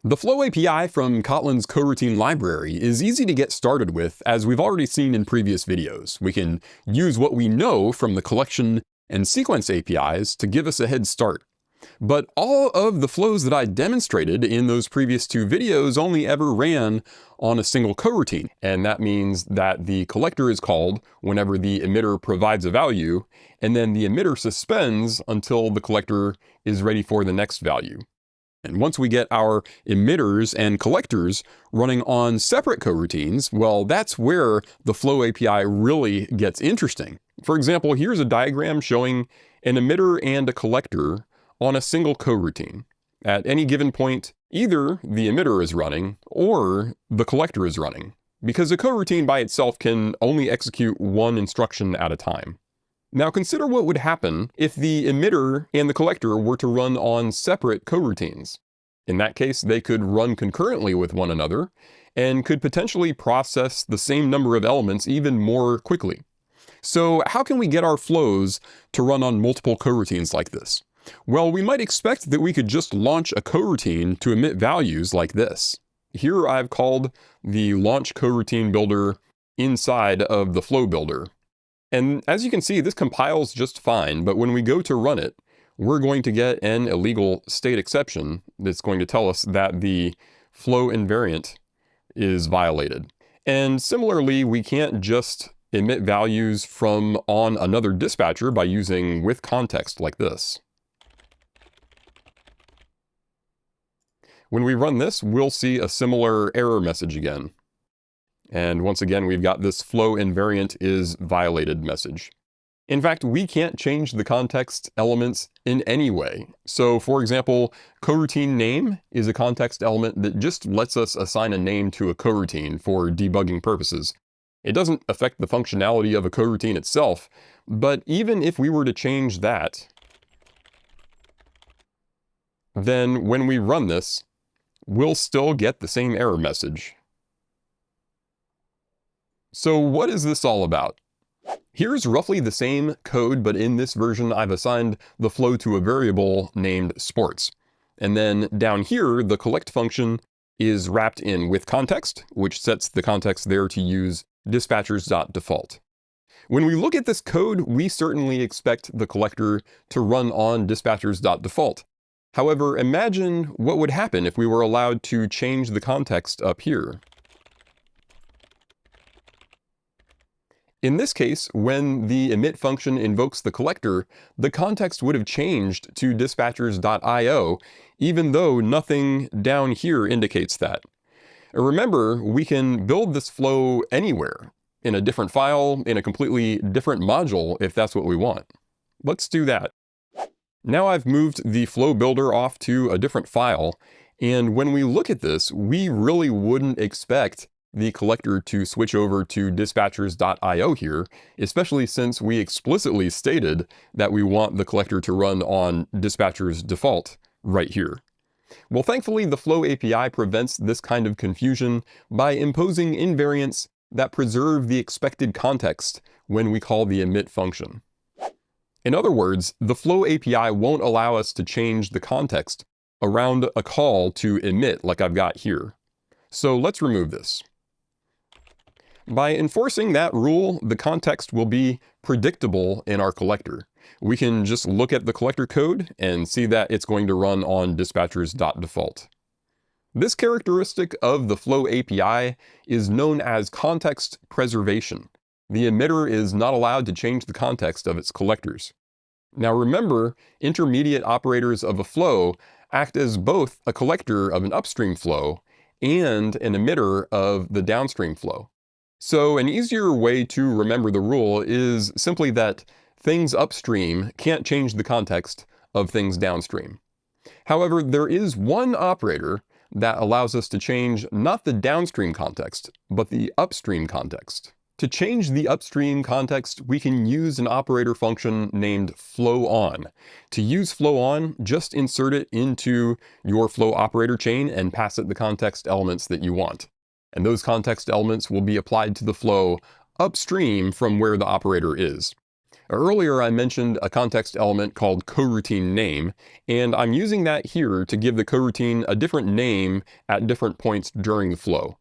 The Flow API from Kotlin's coroutine library is easy to get started with, as we've already seen in previous videos. We can use what we know from the collection and sequence APIs to give us a head start. But all of the flows that I demonstrated in those previous two videos only ever ran on a single coroutine. And that means that the collector is called whenever the emitter provides a value, and then the emitter suspends until the collector is ready for the next value. And once we get our emitters and collectors running on separate coroutines, well, that's where the Flow API really gets interesting. For example, here's a diagram showing an emitter and a collector on a single coroutine. At any given point, either the emitter is running or the collector is running, because a coroutine by itself can only execute one instruction at a time. Now consider what would happen if the emitter and the collector were to run on separate coroutines. In that case, they could run concurrently with one another and could potentially process the same number of elements even more quickly. So how can we get our flows to run on multiple coroutines like this? Well, we might expect that we could just launch a coroutine to emit values like this. Here I've called the launch coroutine builder inside of the flow builder. And as you can see, this compiles just fine, but when we go to run it, we're going to get an illegal state exception that's going to tell us that the flow invariant is violated. And similarly, we can't just emit values from on another dispatcher by using with context like this. When we run this, we'll see a similar error message again. And once again, we've got this flow invariant is violated message. In fact, we can't change the context elements in any way. So for example, coroutine name is a context element that just lets us assign a name to a coroutine for debugging purposes. It doesn't affect the functionality of a coroutine itself, but even if we were to change that, then when we run this, we'll still get the same error message. So what is this all about? Here's roughly the same code, but in this version, I've assigned the flow to a variable named sports. And then down here, the collect function is wrapped in with context, which sets the context there to use dispatchers.default. When we look at this code, we certainly expect the collector to run on dispatchers.default. However, imagine what would happen if we were allowed to change the context up here. In this case, when the emit function invokes the collector, the context would have changed to dispatchers.io, even though nothing down here indicates that. Remember, we can build this flow anywhere, in a different file, in a completely different module, if that's what we want. Let's do that. Now I've moved the flow builder off to a different file, and when we look at this, we really wouldn't expect the collector to switch over to dispatchers.io here, especially since we explicitly stated that we want the collector to run on dispatcher's default right here. Well, thankfully, the Flow API prevents this kind of confusion by imposing invariants that preserve the expected context when we call the emit function. In other words, the Flow API won't allow us to change the context around a call to emit like I've got here. So let's remove this. By enforcing that rule, the context will be predictable in our collector. We can just look at the collector code and see that it's going to run on dispatchers.default. This characteristic of the Flow API is known as context preservation. The emitter is not allowed to change the context of its collectors. Now remember, intermediate operators of a flow act as both a collector of an upstream flow and an emitter of the downstream flow. So an easier way to remember the rule is simply that things upstream can't change the context of things downstream. However, there is one operator that allows us to change not the downstream context, but the upstream context. To change the upstream context, we can use an operator function named flowOn. To use flowOn, just insert it into your flow operator chain and pass it the context elements that you want. And those context elements will be applied to the flow upstream from where the operator is. Earlier, I mentioned a context element called coroutine name, and I'm using that here to give the coroutine a different name at different points during the flow.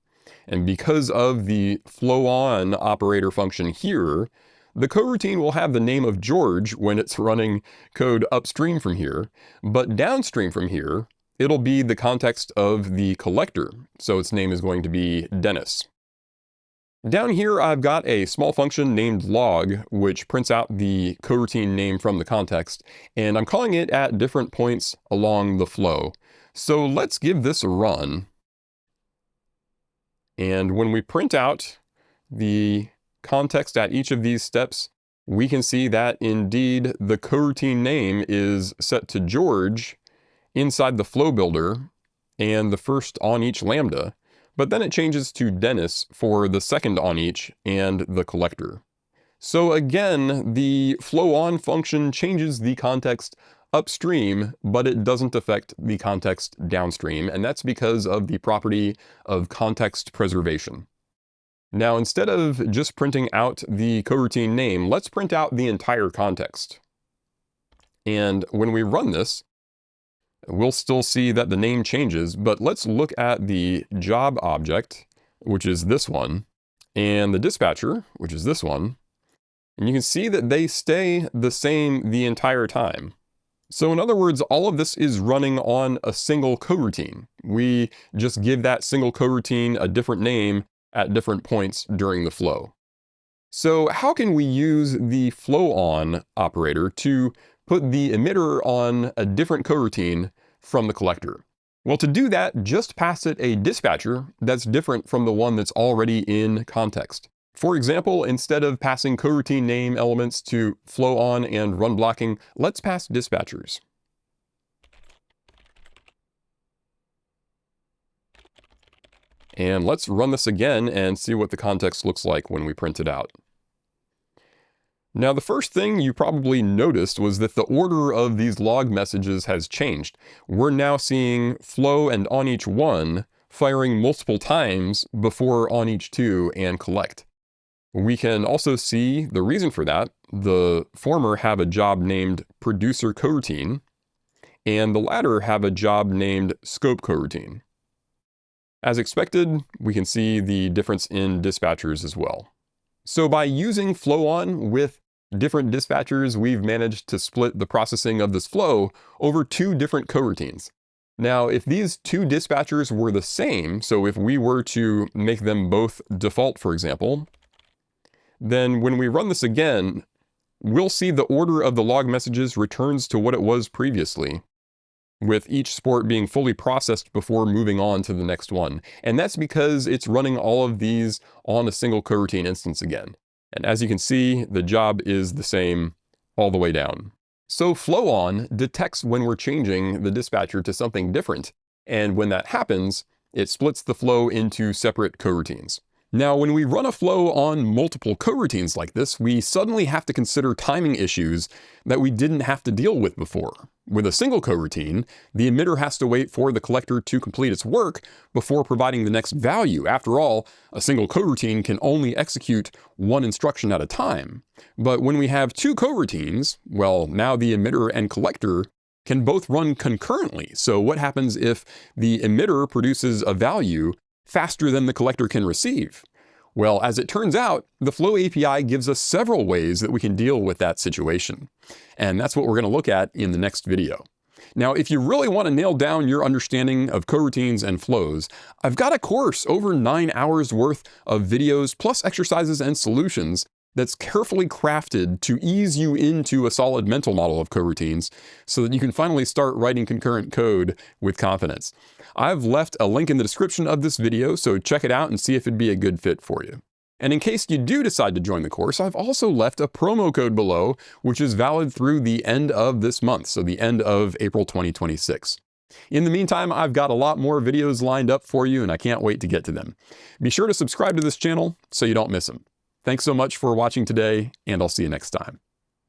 And because of the flowOn operator function here, the coroutine will have the name of George when it's running code upstream from here, but downstream from here, it'll be the context of the collector, so its name is going to be Dennis. Down here, I've got a small function named log, which prints out the coroutine name from the context, and I'm calling it at different points along the flow. So let's give this a run. And when we print out the context at each of these steps, we can see that indeed the coroutine name is set to George inside the flow builder and the first on each lambda. But then it changes to Dennis for the second on each and the collector. So again, the flowOn function changes the context upstream, but it doesn't affect the context downstream, and that's because of the property of context preservation. Now, instead of just printing out the coroutine name, let's print out the entire context. And when we run this, we'll still see that the name changes, but let's look at the job object, which is this one, and the dispatcher, which is this one, and you can see that they stay the same the entire time. So in other words, all of this is running on a single coroutine. We just give that single coroutine a different name at different points during the flow. So how can we use the flowOn operator to put the emitter on a different coroutine from the collector? Well, to do that, just pass it a dispatcher that's different from the one that's already in context. For example, instead of passing coroutine name elements to flowOn and run blocking, let's pass dispatchers. And let's run this again and see what the context looks like when we print it out. Now, the first thing you probably noticed was that the order of these log messages has changed. We're now seeing flow and on each one firing multiple times before on each two and collect. We can also see the reason for that. The former have a job named producer coroutine, and the latter have a job named scope coroutine. As expected, we can see the difference in dispatchers as well. So by using flowOn with different dispatchers, we've managed to split the processing of this flow over two different coroutines. Now, if these two dispatchers were the same, so if we were to make them both default, for example, then when we run this again, we'll see the order of the log messages returns to what it was previously, with each sport being fully processed before moving on to the next one. And that's because it's running all of these on a single coroutine instance again. And as you can see, the job is the same all the way down. So flowOn detects when we're changing the dispatcher to something different. And when that happens, it splits the flow into separate coroutines. Now, when we run a flow on multiple coroutines like this, we suddenly have to consider timing issues that we didn't have to deal with before. With a single coroutine, the emitter has to wait for the collector to complete its work before providing the next value. After all, a single coroutine can only execute one instruction at a time. But when we have two coroutines, well, now the emitter and collector can both run concurrently. So what happens if the emitter produces a value faster than the collector can receive? Well, as it turns out, the Flow API gives us several ways that we can deal with that situation. And that's what we're going to look at in the next video. Now, if you really want to nail down your understanding of coroutines and flows, I've got a course over 9 hours worth of videos plus exercises and solutions that's carefully crafted to ease you into a solid mental model of coroutines so that you can finally start writing concurrent code with confidence. I've left a link in the description of this video, so check it out and see if it'd be a good fit for you. And in case you do decide to join the course, I've also left a promo code below, which is valid through the end of this month, so the end of April 2026. In the meantime, I've got a lot more videos lined up for you, and I can't wait to get to them. Be sure to subscribe to this channel so you don't miss them. Thanks so much for watching today, and I'll see you next time.